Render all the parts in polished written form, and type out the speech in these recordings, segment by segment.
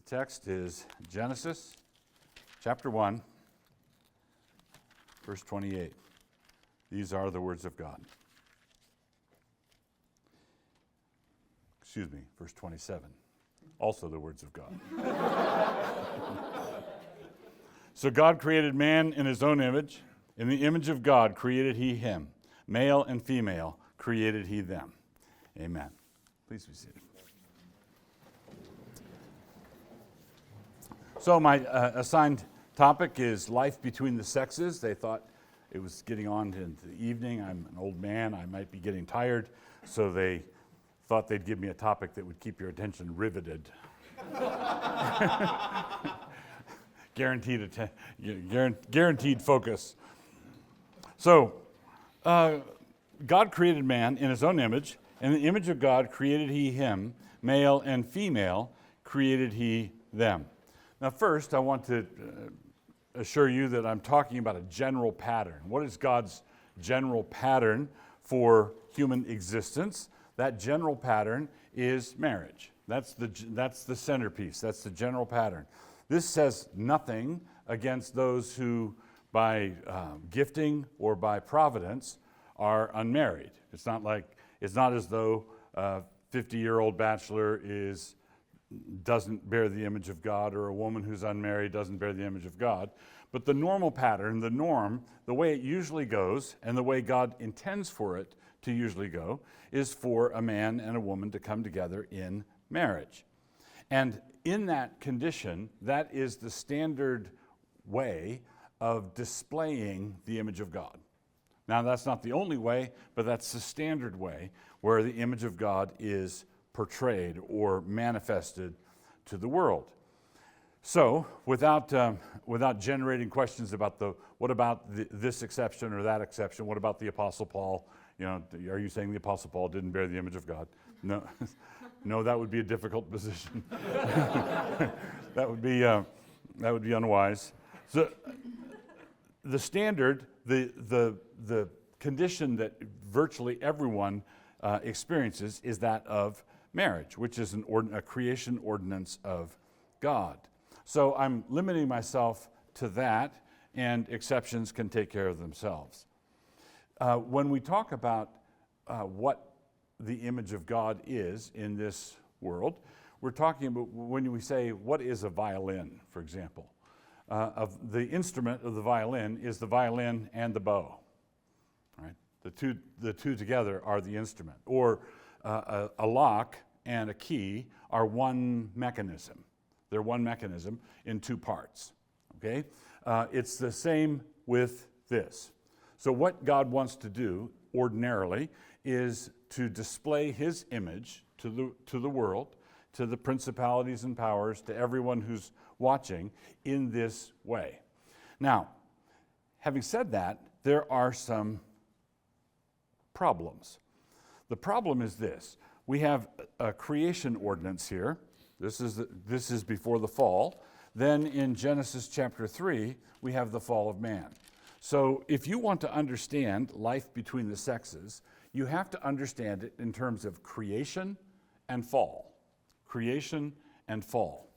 text is Genesis chapter 1, verse 28. These are the words of God. Excuse me, verse 27. Also the words of God. So God created man in his own image. In the image of God created he him. Male and female created he them. Amen. Please be seated. So my assigned topic is life between the sexes. They thought it was getting on into the evening. I'm an old man. I might be getting tired. So they thought they'd give me a topic that would keep your attention riveted. Guaranteed focus. So God created man in his own image. In the image of God created he him. Male and female created he them. Now first, I want to assure you that I'm talking about a general pattern. What is God's general pattern for human existence? That general pattern is marriage. That's the centerpiece. That's the general pattern. This says nothing against those who, by gifting or by providence, are unmarried. It's not as though a 50-year-old bachelor doesn't bear the image of God, or a woman who's unmarried doesn't bear the image of God. But the normal pattern, the norm, the way it usually goes, and the way God intends for it to usually go, is for a man and a woman to come together in marriage. And in that condition, that is the standard way of displaying the image of God. Now, that's not the only way, but that's the standard way where the image of God is portrayed or manifested to the world. So, without generating questions about what about this exception or that exception, what about the Apostle Paul? Are you saying the Apostle Paul didn't bear the image of God? No, no, that would be a difficult position. That would be unwise. So, the standard, the condition that virtually everyone experiences is that of marriage, which is a creation ordinance of God. So I'm limiting myself to that, and exceptions can take care of themselves. When we talk about what the image of God is in this world, we're talking about when we say, what is a violin, for example? Of the instrument of the violin is the violin and the bow. Right? The two together are the instrument. Or a lock and a key are one mechanism. They're one mechanism in two parts. Okay? It's the same with this. So what God wants to do ordinarily is to display his image to the world, to the principalities and powers, to everyone who's watching in this way. Now, having said that, there are some problems. The problem is this. We have a creation ordinance here. This is before the fall. Then in Genesis chapter 3, we have the fall of man. So if you want to understand life between the sexes, you have to understand it in terms of creation and fall. Creation and fall.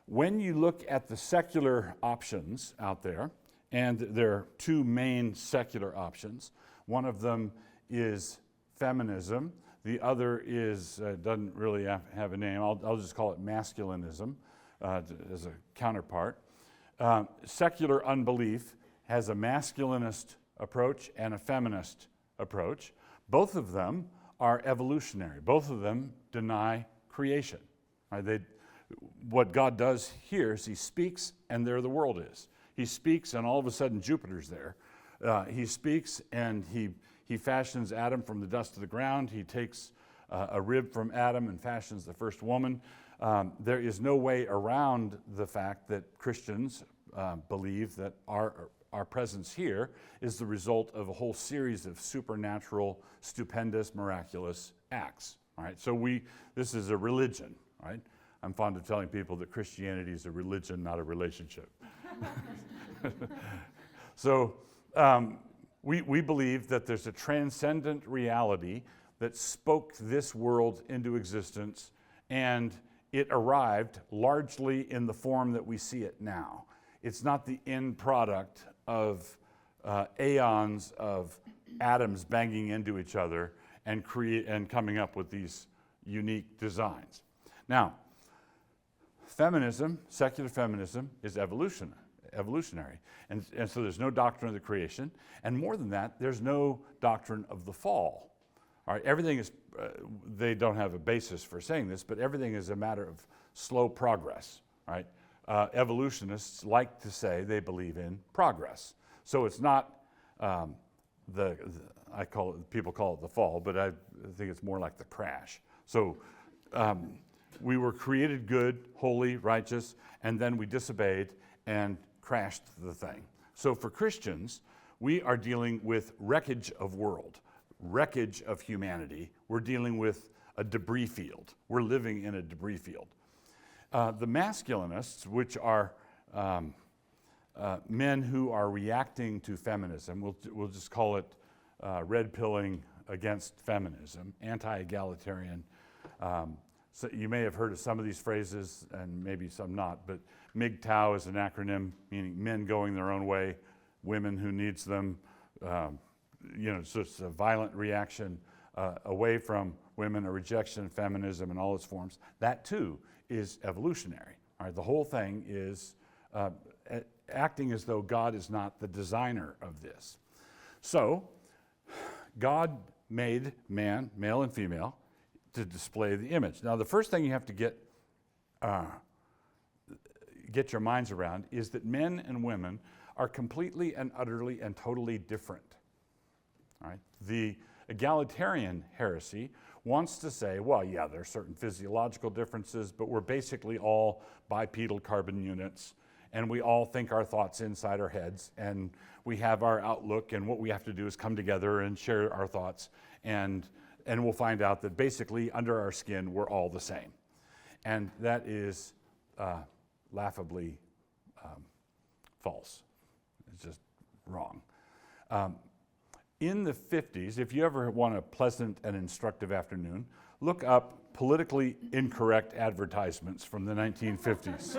When you look at the secular options out there, and there are two main secular options, one of them is feminism, the other is, doesn't really have a name, I'll just call it masculinism as a counterpart. Secular unbelief has a masculinist approach and a feminist approach. Both of them are evolutionary. Both of them deny creation. Right? What God does here is he speaks and there the world is. He speaks and all of a sudden Jupiter's there. He speaks and he fashions Adam from the dust of the ground. He takes a rib from Adam and fashions the first woman. There is no way around the fact that Christians believe that our presence here is the result of a whole series of supernatural, stupendous, miraculous acts. All right? So this is a religion. Right? I'm fond of telling people that Christianity is a religion, not a relationship. So we believe that there's a transcendent reality that spoke this world into existence, and it arrived largely in the form that we see it now. It's not the end product of aeons of atoms banging into each other and coming up with these unique designs. Now, feminism, secular feminism, is evolutionary. And so there's no doctrine of the creation. And more than that, there's no doctrine of the fall. All right, everything is, they don't have a basis for saying this, but everything is a matter of slow progress. Right? Evolutionists like to say they believe in progress. So it's not people call it the fall, but I think it's more like the crash. So we were created good, holy, righteous, and then we disobeyed and crashed the thing. So for Christians, we are dealing with wreckage of world, wreckage of humanity. We're dealing with a debris field. We're living in a debris field. The masculinists, which are men who are reacting to feminism, we'll just call it red pilling against feminism, anti-egalitarian. So you may have heard of some of these phrases, and maybe some not, but MGTOW is an acronym meaning men going their own way, women who needs them. So it's a violent reaction away from women, a rejection of feminism in all its forms. That too is evolutionary. All right, the whole thing is acting as though God is not the designer of this. So God made man, male and female, to display the image. Now, the first thing you have to get your minds around is that men and women are completely and utterly and totally different. All right? The egalitarian heresy wants to say, well, yeah, there are certain physiological differences, but we're basically all bipedal carbon units, and we all think our thoughts inside our heads, and we have our outlook, and what we have to do is come together and share our thoughts, and we'll find out that basically under our skin we're all the same. And that is laughably false. It's just wrong. In the 50s, if you ever want a pleasant and instructive afternoon, look up politically incorrect advertisements from the 1950s.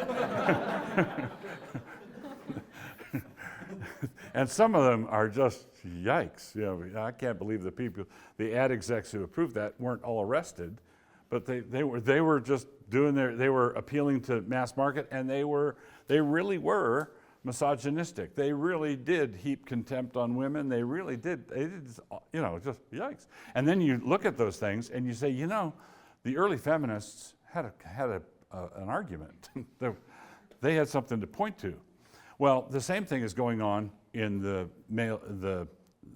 And some of them are just yikes. I can't believe the ad execs who approved that weren't all arrested, but they were just they were appealing to mass market, and they really were misogynistic. They really did heap contempt on women. They really did. They did, just yikes. And then you look at those things and you say, the early feminists had an argument. They had something to point to. Well, the same thing is going on in the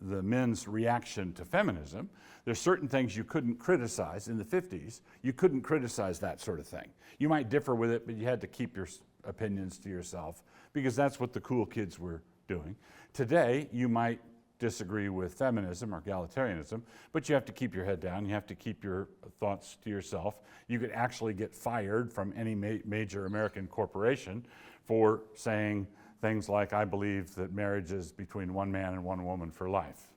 men's reaction to feminism. There's certain things you couldn't criticize in the 50s. You couldn't criticize that sort of thing. You might differ with it, but you had to keep your opinions to yourself because that's what the cool kids were doing. Today, you might disagree with feminism or egalitarianism, but you have to keep your head down. You have to keep your thoughts to yourself. You could actually get fired from any major American corporation for saying things like, I believe that marriage is between one man and one woman for life.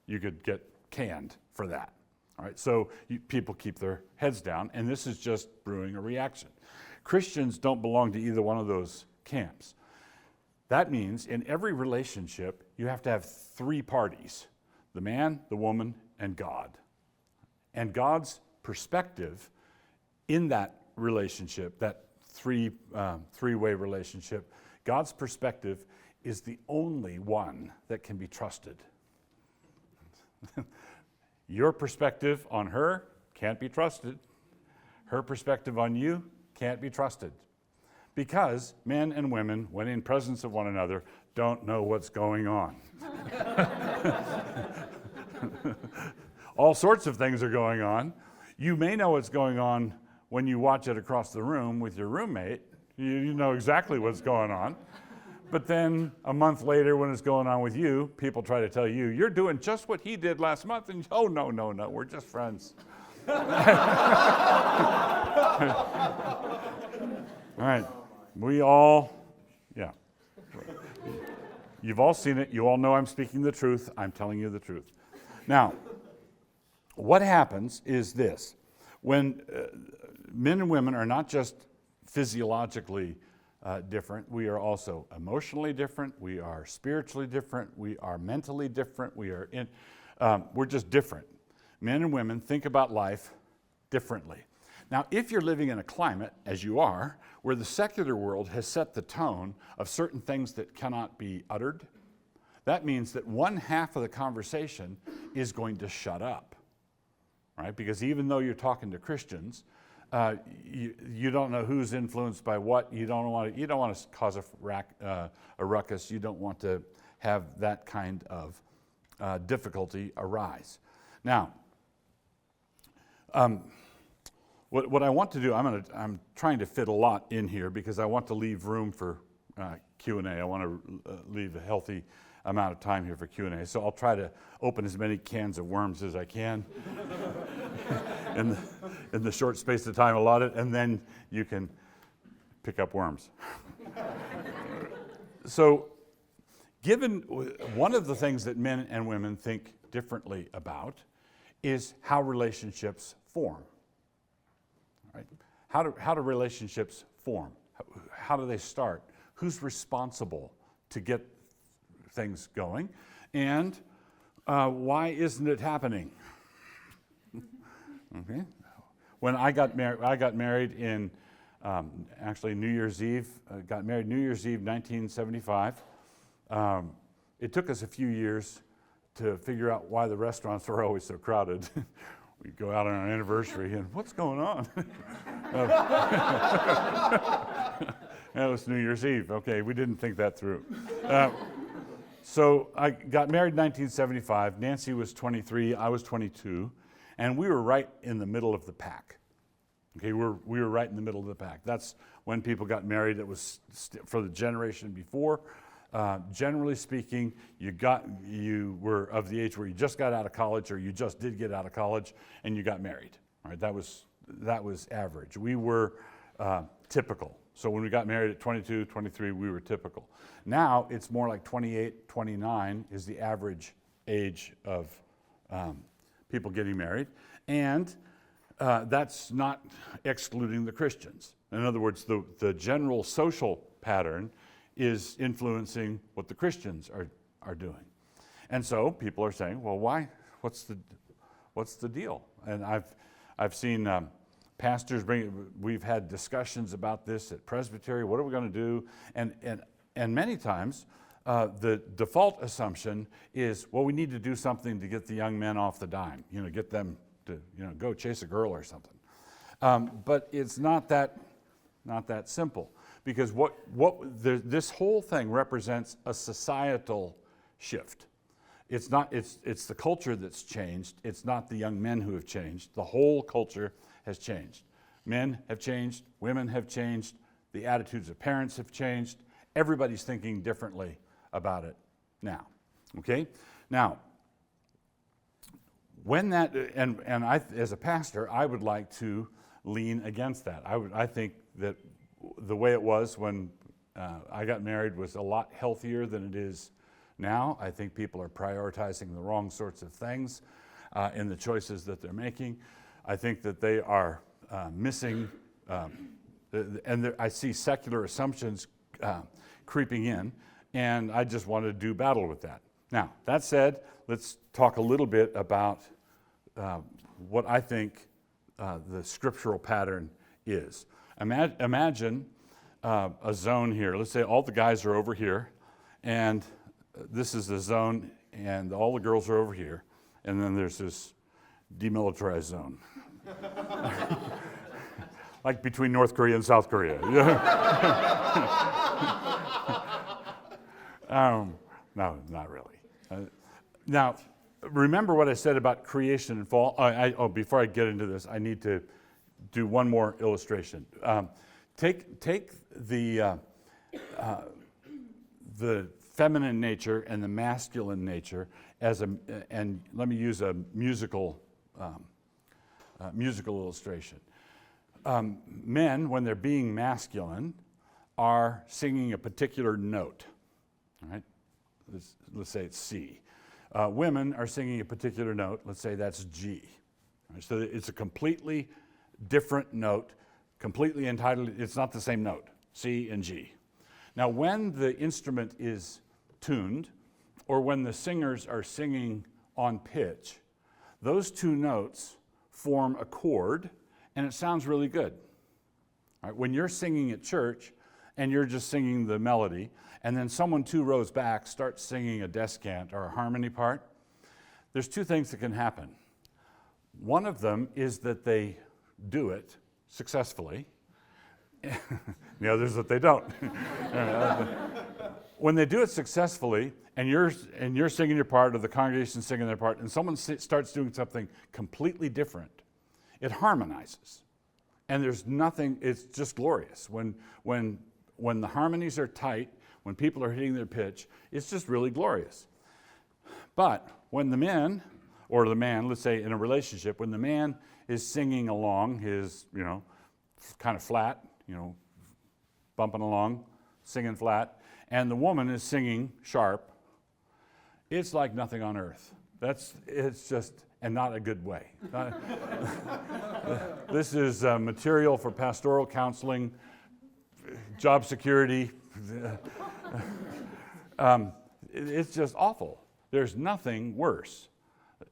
You could get canned for that. All right, so people keep their heads down, and this is just brewing a reaction. Christians don't belong to either one of those camps. That means in every relationship, you have to have three parties: the man, the woman, and God. And God's perspective in that relationship, that three-way relationship, God's perspective is the only one that can be trusted. Your perspective on her can't be trusted. Her perspective on you can't be trusted. Because men and women, when in presence of one another, don't know what's going on. All sorts of things are going on. You may know what's going on when you watch it across the room with your roommate. You know exactly what's going on. But then a month later, when it's going on with you, people try to tell you, you're doing just what he did last month. And oh, no, we're just friends. All right. You've all seen it. You all know I'm speaking the truth. I'm telling you the truth. Now, what happens is this. when men and women are not just physiologically different, we are also emotionally different, we are spiritually different, we are mentally different, we're just different. Men and women think about life differently. Now, if you're living in a climate, as you are, where the secular world has set the tone of certain things that cannot be uttered, that means that one half of the conversation is going to shut up, right? Because even though you're talking to Christians, you don't know who's influenced by what. You don't want to cause a ruckus. You don't want to have that kind of difficulty arise. Now, what I want to do, I'm trying to fit a lot in here because I want to leave room for Q&A. I want to leave a healthy amount of time here for Q&A. So I'll try to open as many cans of worms as I can in the short space of time allotted, and then you can pick up worms. So given one of the things that men and women think differently about is how relationships form. Right? How do relationships form? How do they start? Who's responsible to get things going? And why isn't it happening? Okay. When I got married in actually New Year's Eve. Got married New Year's Eve, 1975. It took us a few years to figure out why the restaurants were always so crowded. We'd go out on our anniversary and what's going on? That was New Year's Eve. Okay, we didn't think that through. So I got married in 1975. Nancy was 23, I was 22, and we were right in the middle of the pack. Okay, we were right in the middle of the pack. That's when people got married. It was for the generation before. Generally speaking, you were of the age where you just got out of college, or you just did get out of college, and you got married. Right? That was average. We were typical. So when we got married at 22, 23, we were typical. Now it's more like 28, 29 is the average age of people getting married, and that's not excluding the Christians. In other words, the general social pattern is influencing what the Christians are doing. And so people are saying, well, why? What's the deal? And I've seen pastors we've had discussions about this at Presbytery. What are we going to do? And many times the default assumption is, well, we need to do something to get the young men off the dime. Get them to go chase a girl or something. But it's not that simple. Because this whole thing represents a societal shift. It's the culture that's changed. It's not the young men who have changed. The whole culture has changed. Men have changed. Women have changed. The attitudes of parents have changed. Everybody's thinking differently about it now. Okay? Now, when that, and I, as a pastor, I would like to lean against that. I think that the way it was when I got married was a lot healthier than it is now. I think people are prioritizing the wrong sorts of things in the choices that they're making. I think that they are missing, and I see secular assumptions creeping in, and I just want to do battle with that. Now, that said, let's talk a little bit about what I think the scriptural pattern is. Imagine a zone here. Let's say all the guys are over here, and this is the zone, and all the girls are over here, and then there's this demilitarized zone. Like between North Korea and South Korea. No, not really. Now, remember what I said about creation and fall? Before I get into this, I need to do one more illustration. Take the feminine nature and the masculine nature and let me use a musical illustration. Men, when they're being masculine, are singing a particular note. All right, let's say it's C. Women are singing a particular note. Let's say that's G. All right, so it's a completely different note, completely entitled. It's not the same note, C and G. Now, when the instrument is tuned, or when the singers are singing on pitch, those two notes form a chord, and it sounds really good. All right, when you're singing at church, and you're just singing the melody, and then someone 2 rows back starts singing a descant or a harmony part, there's 2 things that can happen. One of them is that they do it successfully. The other is that they don't. When they do it successfully, and you're singing your part, or the congregation's singing their part, and someone starts doing something completely different, it harmonizes. And there's nothing, it's just glorious. When the harmonies are tight, when people are hitting their pitch, it's just really glorious. But when the man, let's say in a relationship, when the man is singing along his, kind of flat, bumping along, singing flat, and the woman is singing sharp, it's like nothing on earth. It's just, and not a good way. This is material for pastoral counseling, job security. It's just awful. There's nothing worse.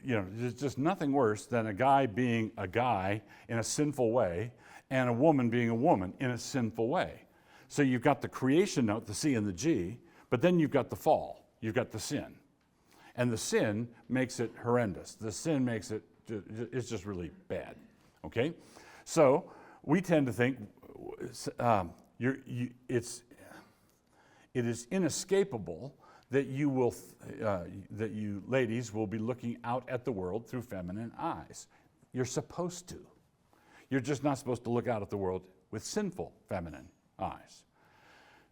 There's just nothing worse than a guy being a guy in a sinful way and a woman being a woman in a sinful way. So you've got the creation note, the C and the G, but then you've got the fall. You've got the sin. And the sin makes it horrendous. The sin makes it, it's just really bad. Okay? So we tend to think it is inescapable that that you ladies will be looking out at the world through feminine eyes. You're supposed to. You're just not supposed to look out at the world with sinful feminine eyes.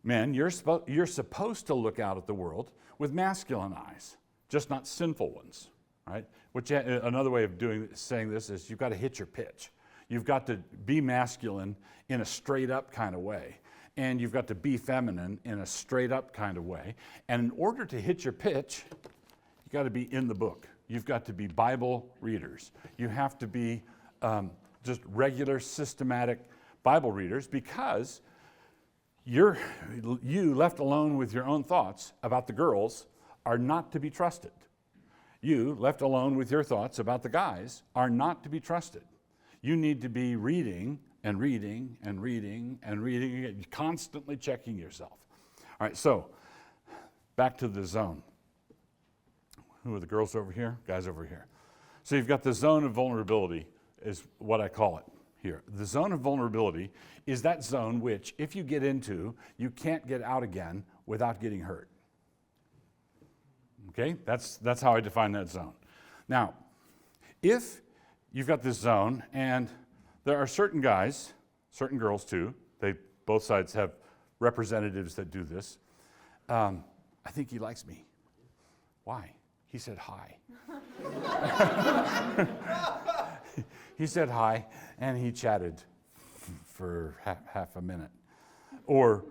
Men, you're supposed to look out at the world with masculine eyes, just not sinful ones, right? Another way of saying this is you've got to hit your pitch. You've got to be masculine in a straight up kind of way. And you've got to be feminine in a straight up kind of way. And in order to hit your pitch, you've got to be in the book. You've got to be Bible readers. You have to be just regular, systematic Bible readers, because you left alone with your own thoughts about the girls are not to be trusted. You left alone with your thoughts about the guys are not to be trusted. You need to be reading and reading and reading and reading, and constantly checking yourself. All right, so back to the zone. Who are the girls over here? Guys over here. So you've got the zone of vulnerability is what I call it here. The zone of vulnerability is that zone which, if you get into, you can't get out again without getting hurt. Okay, that's how I define that zone. Now, if you've got this zone, and there are certain guys, certain girls too, both sides have representatives that do this. I think he likes me. Why? He said hi. He said hi, and he chatted for half a minute. Or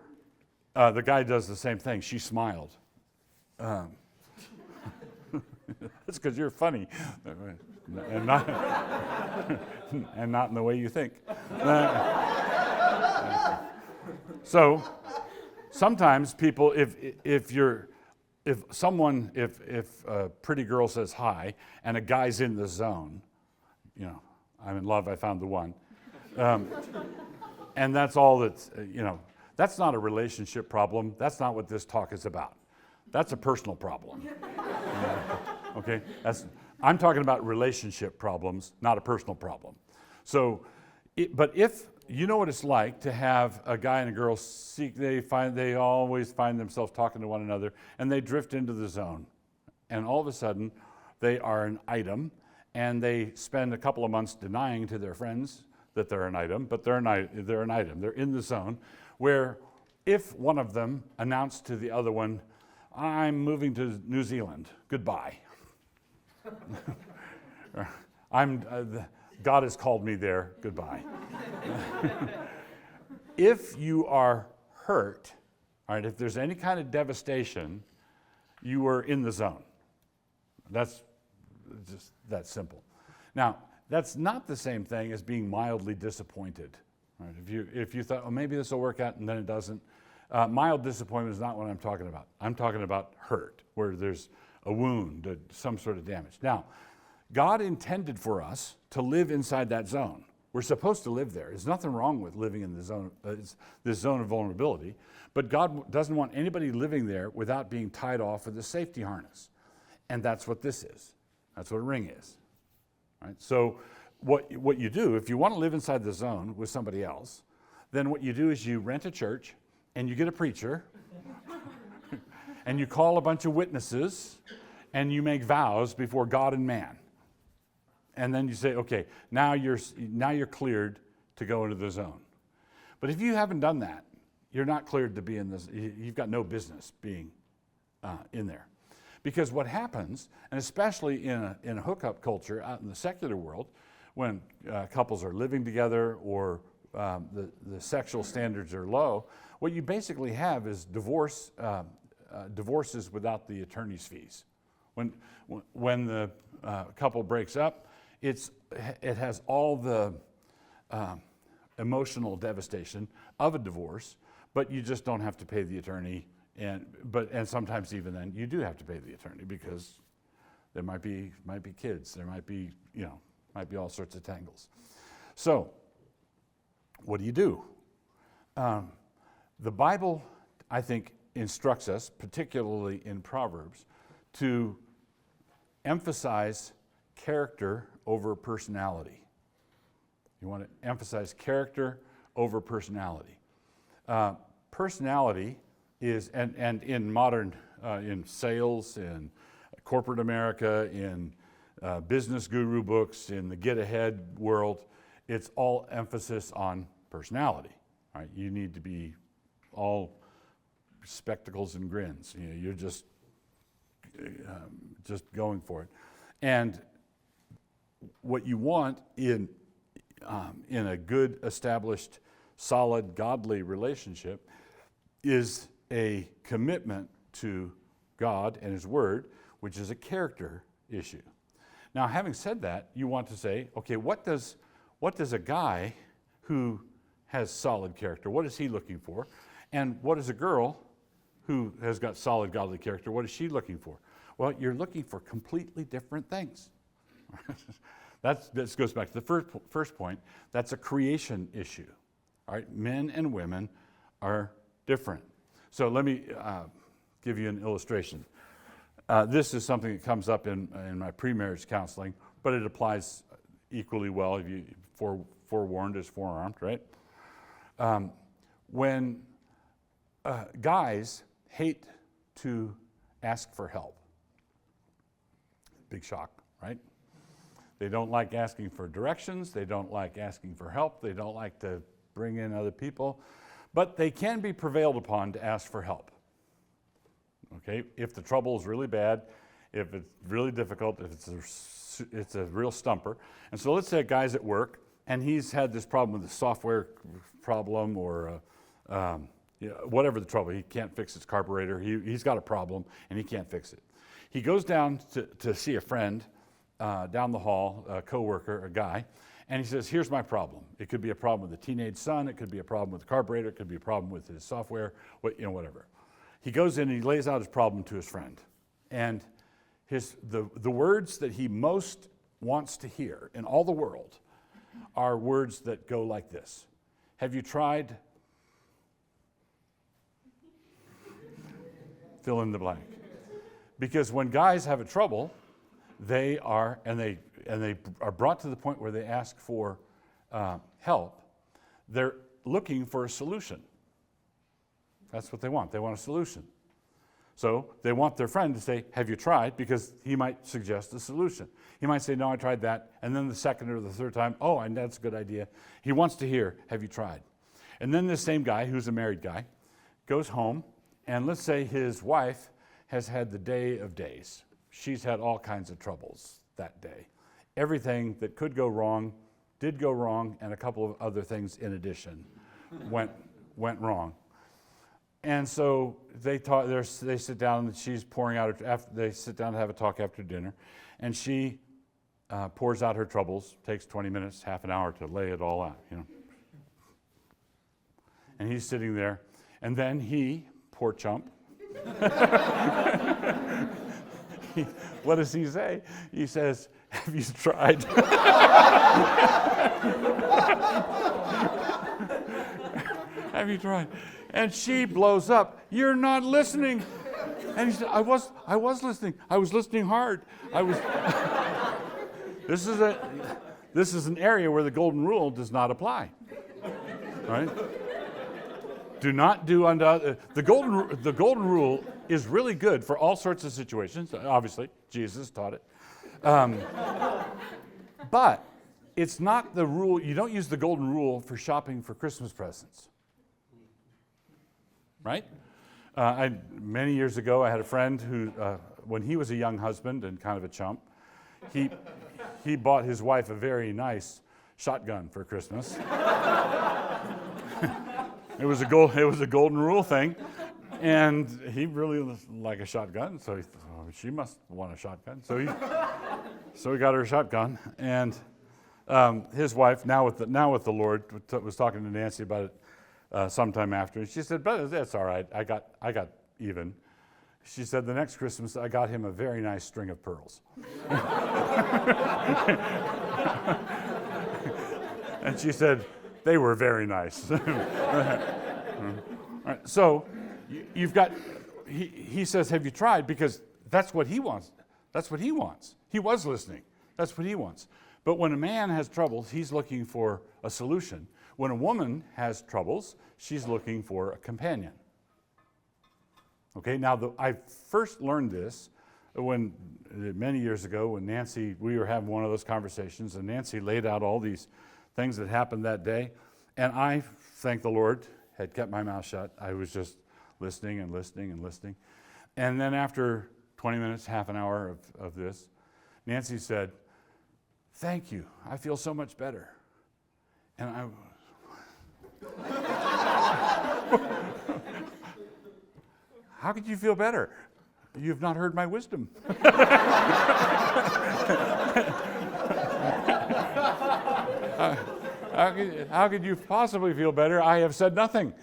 the guy does the same thing. She smiled. That's because you're funny, and not in the way you think. So sometimes people, if a pretty girl says hi and a guy's in the zone, I'm in love, I found the one, and that's all that's, that's not a relationship problem. That's not what this talk is about. That's a personal problem. Okay, I'm talking about relationship problems, not a personal problem. So, but if you know what it's like to have a guy and a girl they always find themselves talking to one another, and they drift into the zone, and all of a sudden they are an item, and they spend a couple of months denying to their friends that they're an item, but they're an item. They're in the zone where if one of them announced to the other one, "I'm moving to New Zealand, goodbye." God has called me there, goodbye. If you are hurt, all right, if there's any kind of devastation, you are in the zone. That's just that simple. Now, that's not the same thing as being mildly disappointed. Right? If you thought, oh, maybe this will work out, and then it doesn't, mild disappointment is not what I'm talking about. I'm talking about hurt, where there's a wound, some sort of damage. Now, God intended for us to live inside that zone. We're supposed to live there. There's nothing wrong with living in the zone, this zone of vulnerability, but God doesn't want anybody living there without being tied off with a safety harness. And that's what this is. That's what a ring is. Right? So what you do, if you want to live inside the zone with somebody else, then what you do is you rent a church and you get a preacher and you call a bunch of witnesses and you make vows before God and man. And then you say, okay, now you're cleared to go into the zone. But if you haven't done that, you're not cleared to be in this. You've got no business being in there. Because what happens, and especially in a hookup culture out in the secular world, when couples are living together or the sexual standards are low, what you basically have is divorces without the attorney's fees. When the couple breaks up, it has all the emotional devastation of a divorce, but you just don't have to pay the attorney. And sometimes even then you do have to pay the attorney because there might be kids, there might be all sorts of tangles. So what do? The Bible, I think, instructs us, particularly in Proverbs, to emphasize character over personality. You want to emphasize character over personality. Personality is, and in modern, in sales, in corporate America, in business guru books, in the get-ahead world, it's all emphasis on personality. Right? You need to be all spectacles and grins. You're just going for it. And what you want in a good, established, solid, godly relationship is a commitment to God and His Word, which is a character issue. Now, having said that, you want to say, okay, what does a guy who has solid character, what is he looking for? And what is a girl who has got solid godly character, what is she looking for? Well, you're looking for completely different things. This goes back to the first point. That's a creation issue. All right, men and women are different. So let me give you an illustration. This is something that comes up in my pre-marriage counseling, but it applies equally well. If you forewarned is forearmed, right? When guys hate to ask for help. Big shock, right? They don't like asking for directions. They don't like asking for help. They don't like to bring in other people. But they can be prevailed upon to ask for help. Okay? If the trouble is really bad, if it's really difficult, if it's a real stumper. And so let's say a guy's at work and he's had this problem with a software problem or whatever the trouble. He can't fix his carburetor. He's got a problem and he can't fix it. He goes down to see a friend down the hall, a coworker, a guy, and he says, here's my problem. It could be a problem with a teenage son. It could be a problem with the carburetor. It could be a problem with his software, whatever. He goes in and he lays out his problem to his friend. And the words that he most wants to hear in all the world are words that go like this. Have you tried? Fill in the blank. Because when guys have a trouble, they are brought to the point where they ask for help. They're looking for a solution. That's what they want. They want a solution. So they want their friend to say, have you tried? Because he might suggest a solution. He might say, no, I tried that. And then the second or the third time, oh, and that's a good idea. He wants to hear, have you tried? And then this same guy, who's a married guy, goes home, and let's say his wife has had the day of days. She's had all kinds of troubles that day. Everything that could go wrong did go wrong, and a couple of other things in addition went wrong. And so they sit down, and she's pouring out. After they sit down to have a talk after dinner, and she pours out her troubles, takes 20 minutes, half an hour to lay it all out, And he's sitting there, and then he, poor chump, what does he say? He says, have you tried? Have you tried? And she blows up. You're not listening. And he said, I was listening. I was listening hard. This is an area where the golden rule does not apply. Right? Do not do unto others. The golden rule is really good for all sorts of situations. Obviously, Jesus taught it. But it's not the rule. You don't use the golden rule for shopping for Christmas presents. Right? Many years ago, I had a friend who, when he was a young husband and kind of a chump, he bought his wife a very nice shotgun for Christmas. It was a golden rule thing, and he really liked a shotgun, so he thought, oh, she must want a shotgun. So he got her a shotgun, and his wife, now with the Lord, was talking to Nancy about it sometime after, and she said, "But that's all right. I got even." She said, "The next Christmas, I got him a very nice string of pearls." And she said, "They were very nice." All right, so you've got, he says, have you tried? Because that's what he wants. That's what he wants. He was listening. That's what he wants. But when a man has troubles, he's looking for a solution. When a woman has troubles, she's looking for a companion. Okay, now I first learned this when, many years ago, when Nancy, we were having one of those conversations, and Nancy laid out all these things that happened that day, and I, thank the Lord, had kept my mouth shut. I was just listening and listening and listening. And then after 20 minutes, half an hour of this, Nancy said, "Thank you, I feel so much better." And how could you feel better? You've not heard my wisdom. How could you possibly feel better? I have said nothing.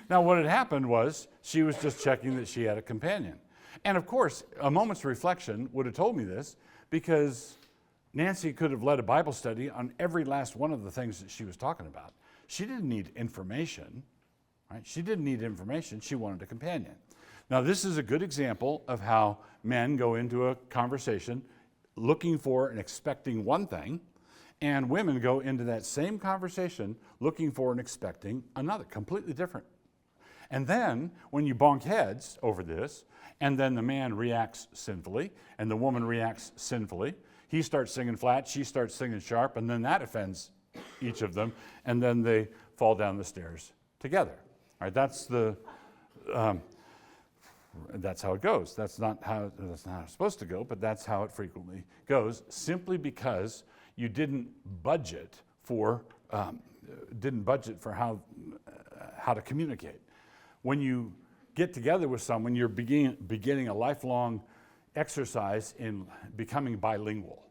Now, what had happened was she was just checking that she had a companion. And of course, a moment's reflection would have told me this, because Nancy could have led a Bible study on every last one of the things that she was talking about. She didn't need information, right? She didn't need information. She wanted a companion. Now, this is a good example of how men go into a conversation looking for and expecting one thing, and women go into that same conversation looking for and expecting another, completely different. And then, when you bonk heads over this, and then the man reacts sinfully, and the woman reacts sinfully, he starts singing flat, she starts singing sharp, and then that offends each of them, and then they fall down the stairs together. All right, that's how it goes. That's not how it's supposed to go, but that's how it frequently goes, simply because you didn't budget for how to communicate. When you get together with someone, you're beginning a lifelong exercise in becoming bilingual.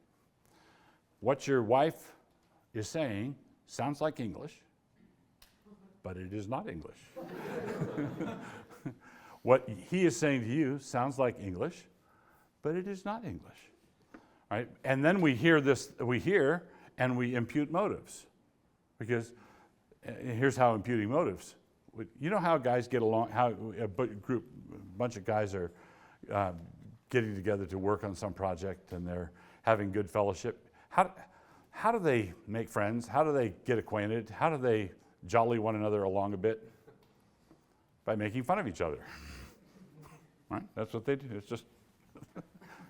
What your wife is saying sounds like English, but it is not English. What he is saying to you sounds like English, but it is not English. Right? And then we hear and we impute motives. Because here's how imputing motives. You know how guys get along, how a bunch of guys are getting together to work on some project and they're having good fellowship. How do they make friends? How do they get acquainted? How do they jolly one another along a bit? By making fun of each other. Right? That's what they do. It's just,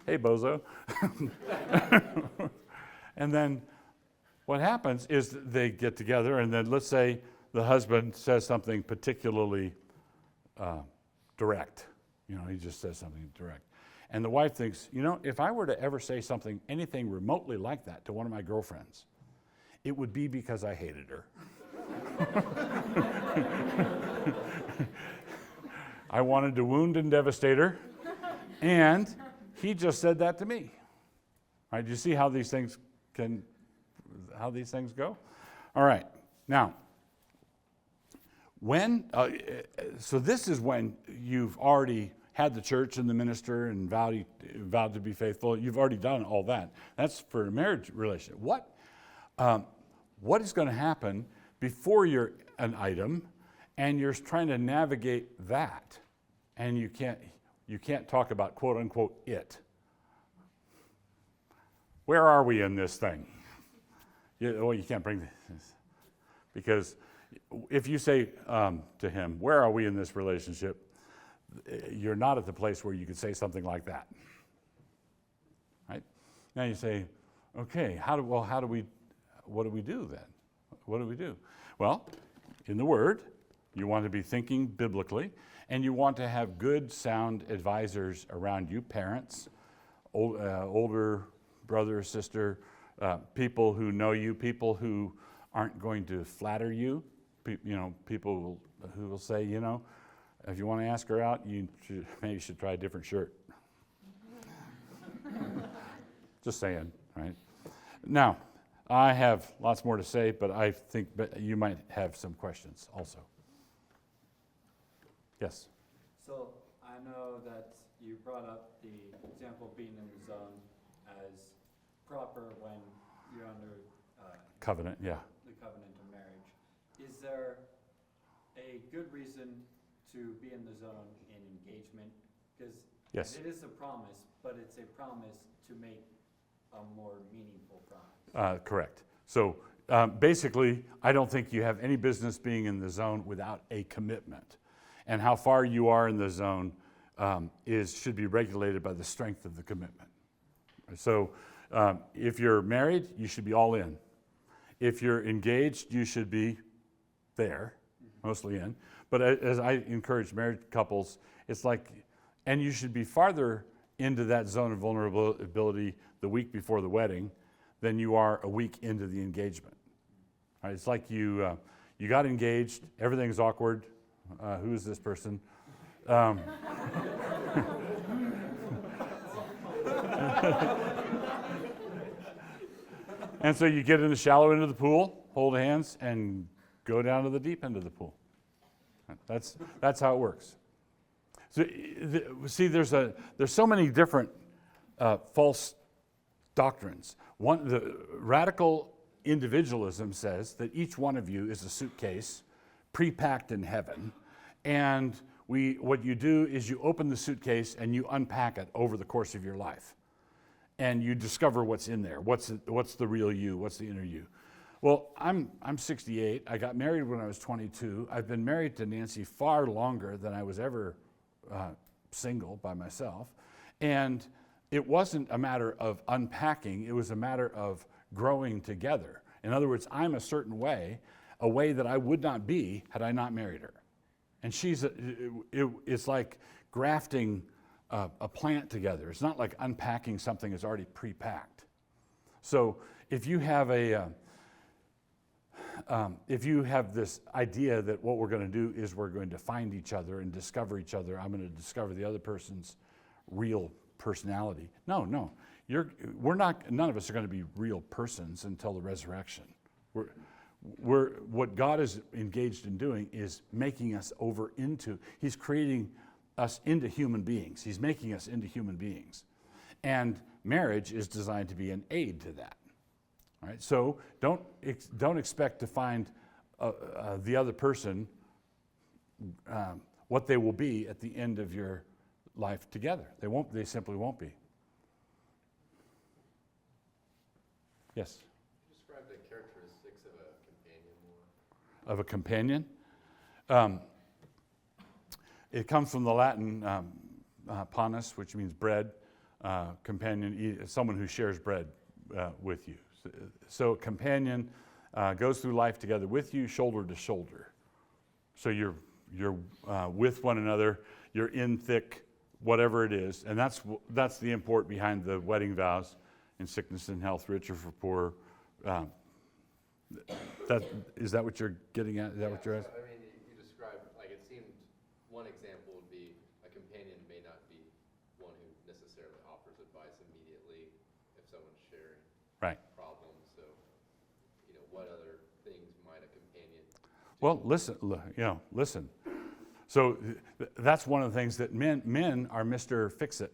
hey, bozo. And then what happens is they get together, and then let's say the husband says something particularly direct. He just says something direct. And the wife thinks, if I were to ever say anything remotely like that to one of my girlfriends, it would be because I hated her. I wanted to wound and devastate her, and he just said that to me. Right? Do you see how these things go? All right. Now, so this is when you've already had the church and the minister and vowed to be faithful. You've already done all that. That's for a marriage relationship. What is going to happen before you're an item and you're trying to navigate that, and you can't talk about quote unquote it? Where are we in this thing? You can't bring this, because if you say to him, where are we in this relationship, you're not at the place where you could say something like that. Right? Now you say, okay, what do we do then? What do we do? Well, in the Word, you want to be thinking biblically, and you want to have good, sound advisors around you, parents, older brother or sister, people who know you, people who aren't going to flatter you, people who will say, if you want to ask her out, maybe you should try a different shirt. Just saying, right? Now, I have lots more to say, but I think you might have some questions also. Yes? So I know that you brought up the example of being in the zone as proper when you're under covenant, yeah. The covenant of marriage. Is there a good reason to be in the zone in engagement? Because yes, it is a promise, but it's a promise to make a more meaningful promise. Correct. So basically, I don't think you have any business being in the zone without a commitment. And how far you are in the zone should be regulated by the strength of the commitment. So if you're married, you should be all in. If you're engaged, you should be there, mostly in. But as I encourage married couples, it's like, and you should be farther into that zone of vulnerability the week before the wedding than you are a week into the engagement. Right? It's like you got engaged, everything's awkward. Who is this person? And so you get in the shallow end of the pool, hold hands, and go down to the deep end of the pool. That's how it works. So, see, there's so many different false doctrines. The radical individualism says that each one of you is a suitcase pre-packed in heaven, and what you do is you open the suitcase and you unpack it over the course of your life, and you discover what's in there. What's the real you? What's the inner you? Well, I'm 68. I got married when I was 22. I've been married to Nancy far longer than I was ever single by myself, and it wasn't a matter of unpacking. It was a matter of growing together. In other words, I'm a certain way, a way that I would not be had I not married her. And it's like grafting a plant together. It's not like unpacking something that's already pre-packed. So if you have this idea that what we're going to do is we're going to find each other and discover each other, I'm going to discover the other person's real personality. No. None of us are going to be real persons until the resurrection. What God is engaged in doing is making us He's creating us into human beings. He's making us into human beings. And marriage is designed to be an aid to that. All right? So don't expect to find the other person what they will be at the end of your life together. They simply won't be. Yes? Describe the characteristics of a companion more. Of a companion? It comes from the Latin panis, which means bread. Companion, someone who shares bread with you. So a companion goes through life together with you, shoulder to shoulder. So you're with one another. You're in thick, whatever it is, and that's the import behind the wedding vows: in sickness and health, rich or for poor. Is that what you're getting at? Is that what you're asking? I mean, you described, like, it seemed one example would be a companion may not be one who necessarily offers advice immediately if someone's sharing Right. problems, so, what other things might a companion do? Well, listen. So that's one of the things that men are Mr. Fix-It.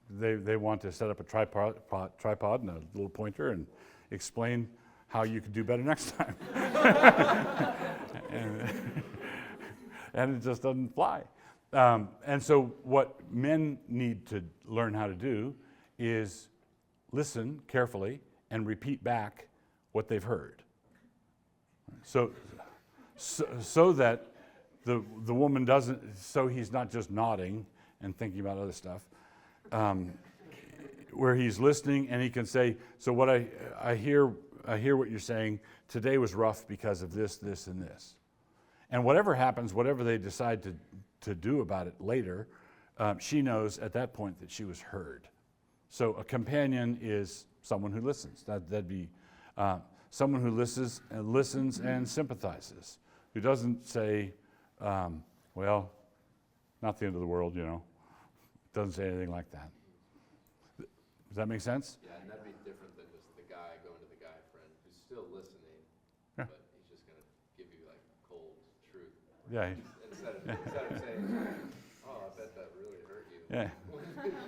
They want to set up a tripod and a little pointer and explain how you could do better next time. and it just doesn't fly. And so what men need to learn how to do is listen carefully and repeat back what they've heard. So that the woman doesn't, so he's not just nodding and thinking about other stuff, where he's listening and he can say, so what I hear what you're saying, today was rough because of this, this, and this. And whatever happens, whatever they decide to do about it later, she knows at that point that she was heard. So a companion is someone who listens. That'd be someone who listens and sympathizes, who doesn't say, well, not the end of the world, Doesn't say anything like that. Does that make sense? Yeah, and that'd be different than just the guy going to the guy friend who's still listening, Yeah. but he's just going to give you like cold truth. Yeah. Instead of saying, oh, I bet that really hurt you.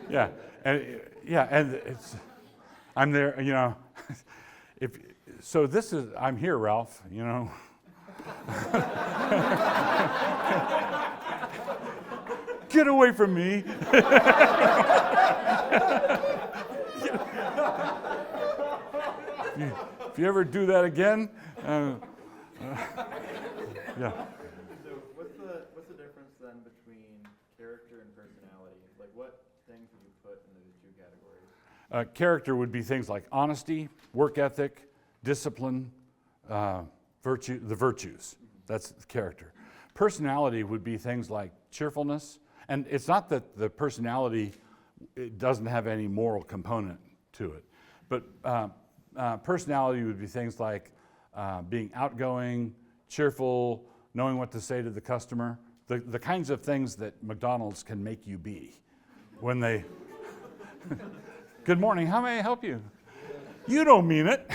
Yeah. And it's, I'm there, I'm here, Ralph, Get away from me. If you ever do that again, yeah. So what's the difference then between character and personality? Like what things would you put in those two categories? Character would be things like honesty, work ethic, discipline, the virtues. That's character. Personality would be things like cheerfulness, and it's not that the personality it doesn't have any moral component to it, but personality would be things like being outgoing, cheerful, knowing what to say to the customer, the kinds of things that McDonald's can make you be when they, good morning, how may I help you? You don't mean it.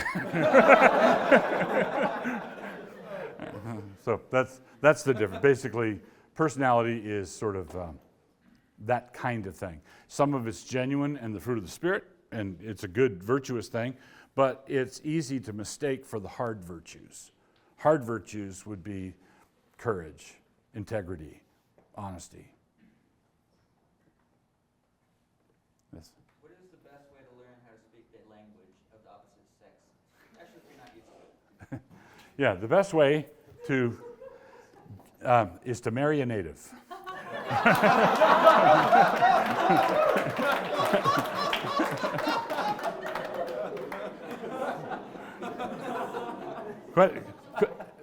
So that's the difference. Basically, personality is sort of that kind of thing. Some of it's genuine and the fruit of the Spirit, and it's a good, virtuous thing, but it's easy to mistake for the hard virtues. Hard virtues would be courage, integrity, honesty. Yes? What is the best way to learn how to speak the language of the opposite sex? Especially if you're not used to it. Yeah, the best way to is to marry a native.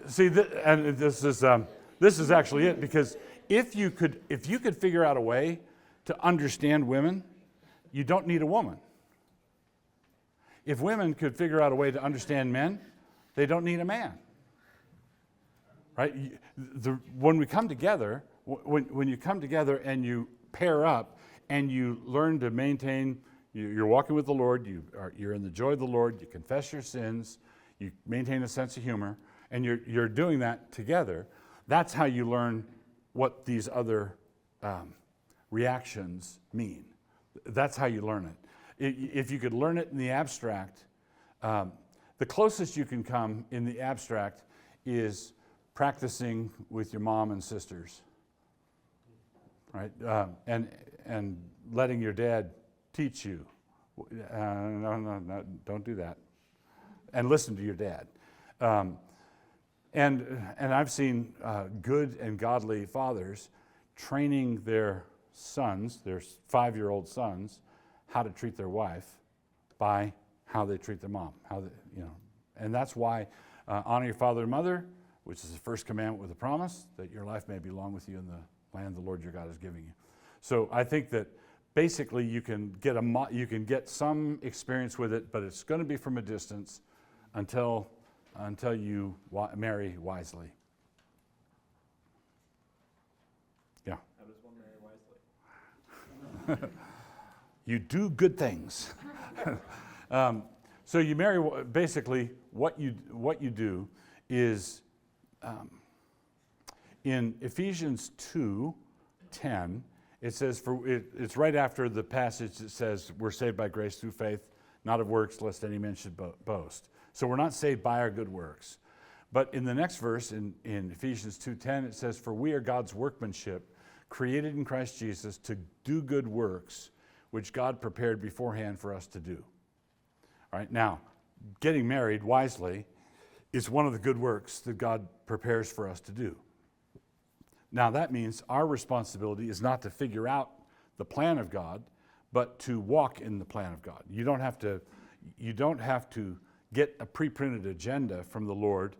See, and this is actually it, because if you could figure out a way to understand women, you don't need a woman. If women could figure out a way to understand men, they don't need a man. Right? When we come together, when you come together and you pair up and you learn to maintain, you're walking with the Lord, you're in the joy of the Lord, you confess your sins, you maintain a sense of humor, and you're doing that together, that's how you learn what these other reactions mean. That's how you learn it. If you could learn it in the abstract, the closest you can come in the abstract is practicing with your mom and sisters, right? And letting your dad teach you. No, don't do that. And listen to your dad. And I've seen good and godly fathers training their sons, their 5-year-old sons, how to treat their wife by how they treat their mom. And that's why honor your father and mother, which is the first commandment with a promise, that your life may be long with you in the land the Lord your God is giving you. So I think that basically you can get some experience with it, but it's going to be from a distance until you marry wisely. Yeah. How does one marry wisely? You do good things. So you marry. Basically, what you do is in Ephesians 2:10. It says, it's right after the passage that says we're saved by grace through faith, not of works, lest any man should boast. So we're not saved by our good works. But in the next verse, in Ephesians 2:10, it says, for we are God's workmanship, created in Christ Jesus to do good works, which God prepared beforehand for us to do. All right, now, getting married wisely is one of the good works that God prepares for us to do. Now, that means our responsibility is not to figure out the plan of God, but to walk in the plan of God. You don't have to get a pre-printed agenda from the Lord,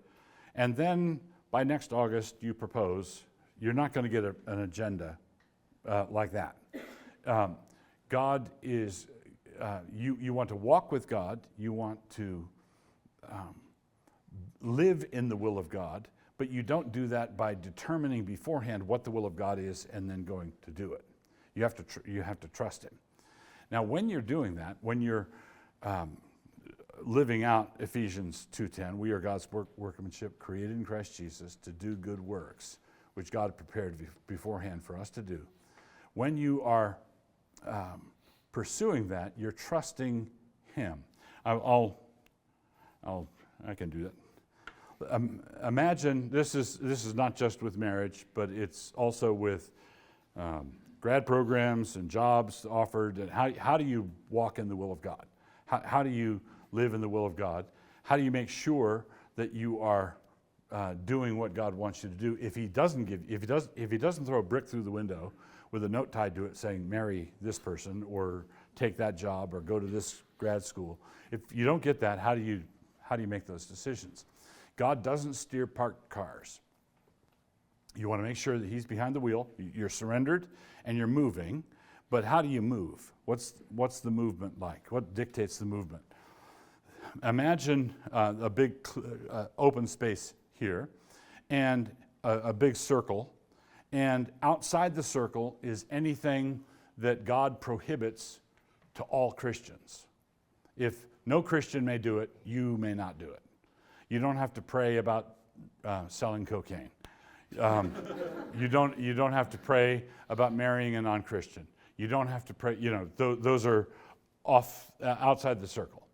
and then by next August you propose. You're not going to get an agenda like that. God is, you want to walk with God, you want to live in the will of God, but you don't do that by determining beforehand what the will of God is and then going to do it. You have to trust Him. Now, when you're doing that, when you're living out Ephesians 2:10, we are God's workmanship, created in Christ Jesus to do good works, which God prepared beforehand for us to do. When you are pursuing that, you're trusting Him. I can do that. Imagine this is not just with marriage, but it's also with grad programs and jobs offered. And how do you walk in the will of God? How do you live in the will of God? How do you make sure that you are doing what God wants you to do? If He doesn't throw a brick through the window with a note tied to it saying marry this person or take that job or go to this grad school, if you don't get that, how do you make those decisions? God doesn't steer parked cars. You want to make sure that He's behind the wheel. You're surrendered and you're moving. But how do you move? What's the movement like? What dictates the movement? Imagine a big open space here and a big circle. And outside the circle is anything that God prohibits to all Christians. If no Christian may do it, you may not do it. You don't have to pray about selling cocaine. You don't have to pray about marrying a non-Christian. You don't have to pray. Those are outside the circle.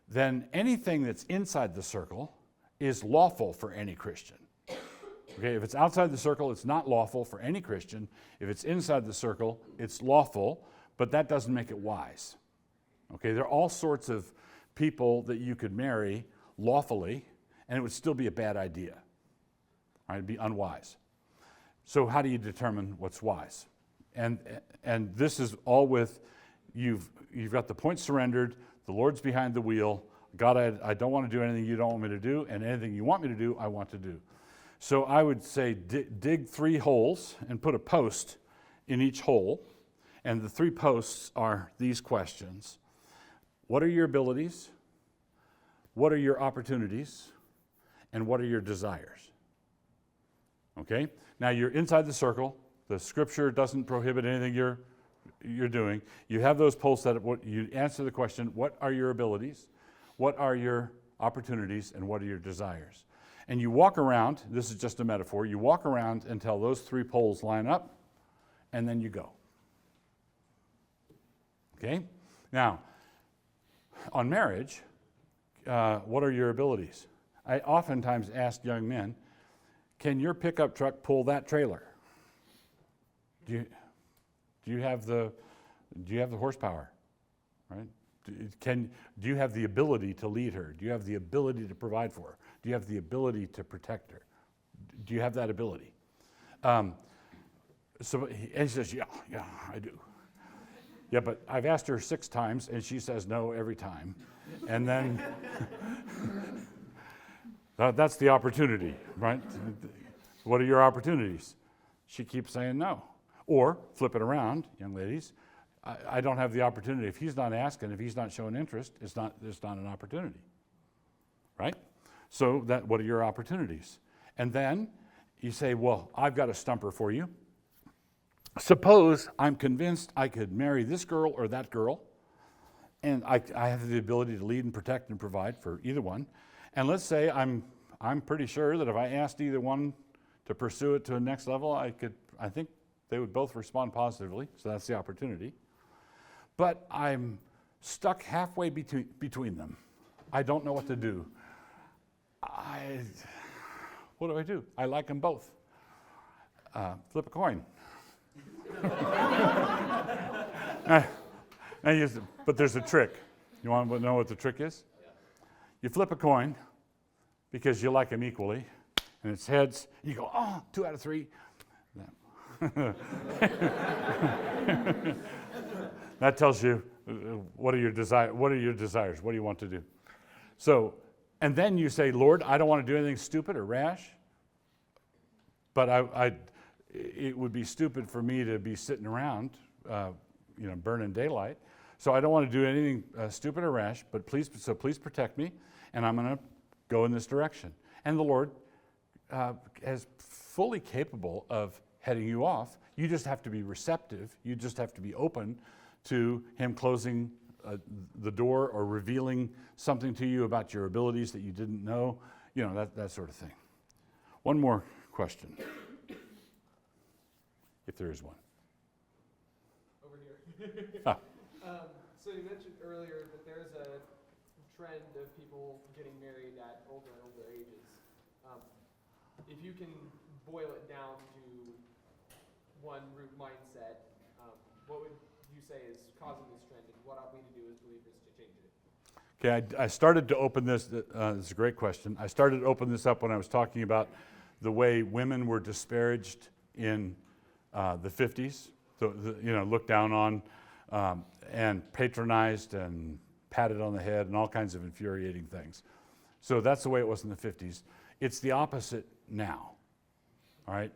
Then anything that's inside the circle is lawful for any Christian. Okay, if it's outside the circle, it's not lawful for any Christian. If it's inside the circle, it's lawful, but that doesn't make it wise. Okay, there are all sorts of people that you could marry lawfully, and it would still be a bad idea. Right? It'd be unwise. So how do you determine what's wise? And this is all with you've got the point surrendered. The Lord's behind the wheel. God, I don't want to do anything you don't want me to do, and anything you want me to do, I want to do. So I would say dig 3 holes and put a post in each hole. And the 3 posts are these questions. What are your abilities? What are your opportunities? And what are your desires? Okay? Now you're inside the circle. The Scripture doesn't prohibit anything you're doing. You have those posts that you answer the question, what are your abilities? What are your opportunities? And what are your desires? And you walk around, this is just a metaphor, you walk around until those 3 poles line up, and then you go. Okay? Now, on marriage, what are your abilities? I oftentimes ask young men, can your pickup truck pull that trailer? Do you have the horsepower? Right? Do you have the ability to lead her? Do you have the ability to provide for her? Do you have the ability to protect her? Do you have that ability? And he says, yeah, I do. Yeah, but I've asked her 6 times, and she says no every time. And then that's the opportunity, right? What are your opportunities? She keeps saying no. Or flip it around, young ladies. I don't have the opportunity. If he's not asking, if he's not showing interest, it's not an opportunity, right? So what are your opportunities? And then you say, well, I've got a stumper for you. Suppose I'm convinced I could marry this girl or that girl, and I have the ability to lead and protect and provide for either one. And let's say I'm pretty sure that if I asked either one to pursue it to the next level, I think they would both respond positively, so that's the opportunity. But I'm stuck halfway between them. I don't know what to do. What do I do? I like them both. Flip a coin. But there's a trick. You want to know what the trick is? You flip a coin because you like them equally, and it's heads. You go, oh, 2 out of 3. That tells you what are your desires. What do you want to do? So, and then you say, Lord, I don't want to do anything stupid or rash, but it would be stupid for me to be sitting around, burning daylight. So I don't want to do anything stupid or rash, but please protect me, and I'm going to go in this direction. And the Lord is fully capable of heading you off. You just have to be receptive. You just have to be open to Him closing the door or revealing something to you about your abilities that you didn't know, that sort of thing. One more question, if there is one. Over here. So you mentioned earlier that there's a trend of people getting married at older and older ages. If you can boil it down to one root mindset, what would you say is causing this trend, and what ought we to do as believers to change it? Okay, I started to open this. This is a great question. I started to open this up when I was talking about the way women were disparaged in the 50s, looked down on and patronized and patted on the head and all kinds of infuriating things. So that's the way it was in the 50s. It's the opposite now. All right,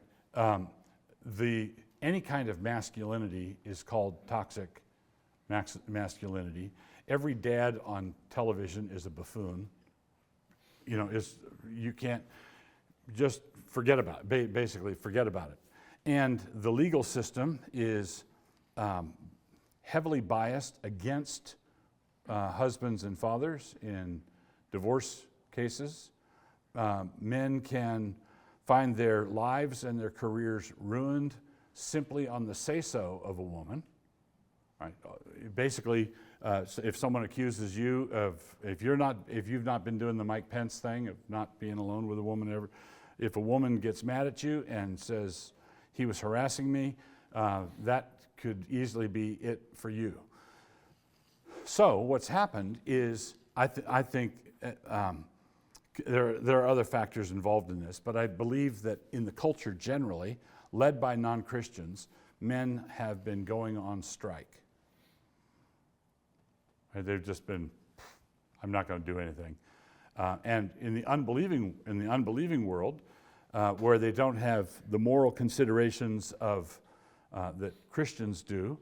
any kind of masculinity is called toxic masculinity. Every dad on television is a buffoon. You can't just forget about it. Basically, forget about it. And the legal system is heavily biased against husbands and fathers in divorce cases. Men can find their lives and their careers ruined simply on the say-so of a woman. Right? Basically, if someone accuses you of, if you've not been doing the Mike Pence thing of not being alone with a woman ever, if a woman gets mad at you and says he was harassing me, that could easily be it for you. So what's happened is, I think there are other factors involved in this, but I believe that in the culture generally, led by non-Christians, men have been going on strike. They've just been, I'm not going to do anything. And in the unbelieving world, where they don't have the moral considerations of that Christians do,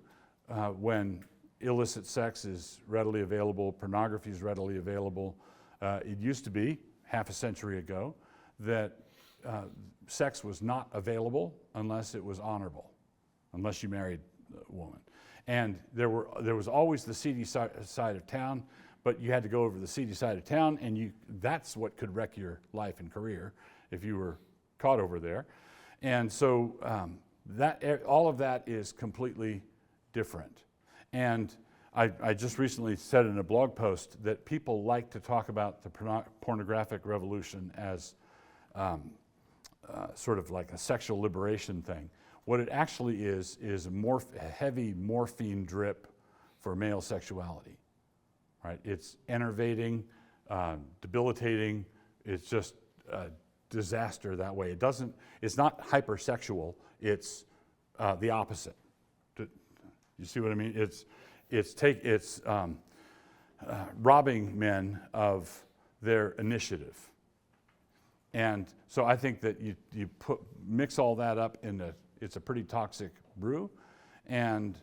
when illicit sex is readily available, pornography is readily available. It used to be, half a century ago, that sex was not available unless it was honorable, unless you married a woman. And there was always the seedy side of town, but you had to go over the seedy side of town, and that's what could wreck your life and career if you were caught over there. And so all of that is completely different. And I just recently said in a blog post that people like to talk about the pornographic revolution as sort of like a sexual liberation thing. What it actually is a heavy morphine drip for male sexuality. Right? It's enervating, debilitating. It's just a disaster that way. It's not hypersexual. It's the opposite. You see what I mean? It's robbing men of their initiative. And so I think that you mix all that up it's a pretty toxic brew, and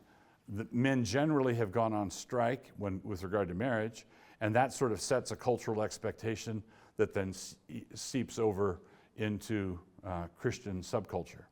the men generally have gone on strike with regard to marriage, and that sort of sets a cultural expectation that then seeps over into Christian subculture.